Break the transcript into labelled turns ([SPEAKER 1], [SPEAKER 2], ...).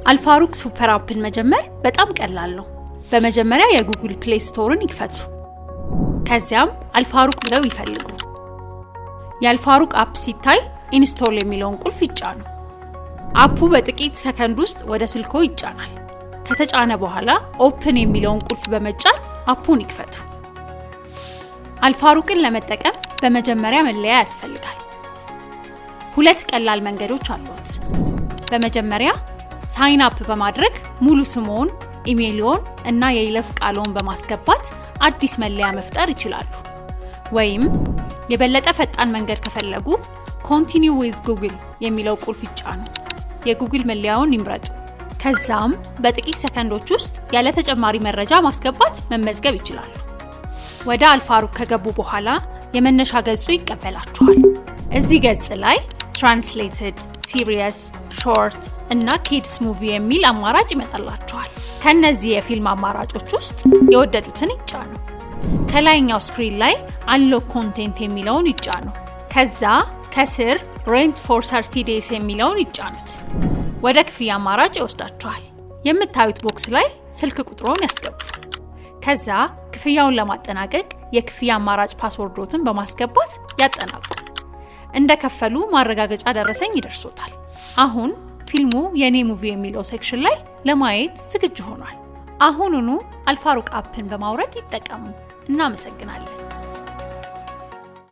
[SPEAKER 1] አልፋሩቅ ሱፐር አፕን መጀመር በጣም ቀላል ነው። በመጀመሪያ የጉግል ፕሌይ ስቶርን ይክፈቱ። ከዚያም አልፋሩቅ ብለው ይፈልጉ። የአልፋሩቅ አፕ ሲታይ ኢንስቶል የሚለውን ቁልፍ ይጫኑ። አፑ በጥቂት ሰከንድ ውስጥ ወደ ስልኮ ይጫናል። ከተጫነ በኋላ ኦፕን የሚለውን ቁልፍ በመጫን አፑን ይክፈቱ። አልፋሩቅን ለመጠቀም በመጀመሪያ መለያ ያስፈልጋል። ሁለት ቀላል መንገዶች አሉት። በመጀመሪያ ሳይን አፕ በማድረግ ሙሉ ስምዎን፣ ኢሜይልዎን እና የይለፍ ቃልዎን በማስገባት አዲስ መለያ መፍጠር ይችላሉ። ወይም የበለጠ ፈጣን መንገድ ከፈለጉ ኮንቲኒው ዊዝ ጉግል የሚለው ቁልፍ ይጫኑ። የጉግል መለያውን ይምረጡ። ከዛም በጥቂት ሰከንዶች ውስጥ ያለ ተጨማሪ መረጃ ማስገባት መመዝገብ ይችላሉ። ወደ አልፋሩቅ ከገቡ በኋላ የመነሻ ገጹ ይቀበላችኋል። እዚህ ገጽ ላይ ትራንስሌትድ፣ ሲሪየስ፣ ሾርት እና ኪድስ ሙቪ የሚል አማራጭ ይመጣላችኋል። ከነዚህ የፊልም አማራጮች ውስጥ የወደዱትን ይጫኑ። ከላይኛው ስክሪን ላይ አንሎክ ኮንቴንት የሚለውን ይጫኑ። ከዛ ከስር ሬንት ፎር 30 ዴይስ የሚለውን ይጫኑት። ወደ ክፍያ አማራጭ ይወስዳችኋል። የምታዩት ቦክስ ላይ ስልክ ቁጥሮን ያስገቡ። ከዛ ክፍያውን ለማጠናቀቅ የክፍያ አማራጭ ፓስወርዶትን በማስገባት ያጠናቁ። እንደከፈሉ ማረጋገጫ ደረሰኝ ይደርሶታል። አሁን ፊልሙ የኔ ሙቪ የሚለው ሴክሽን ላይ ለማየት ዝግጁ ሆኗል። አሁኑኑ አልፋሩቅ አፕን በማውረድ ይጠቀሙ። እናመሰግናለን።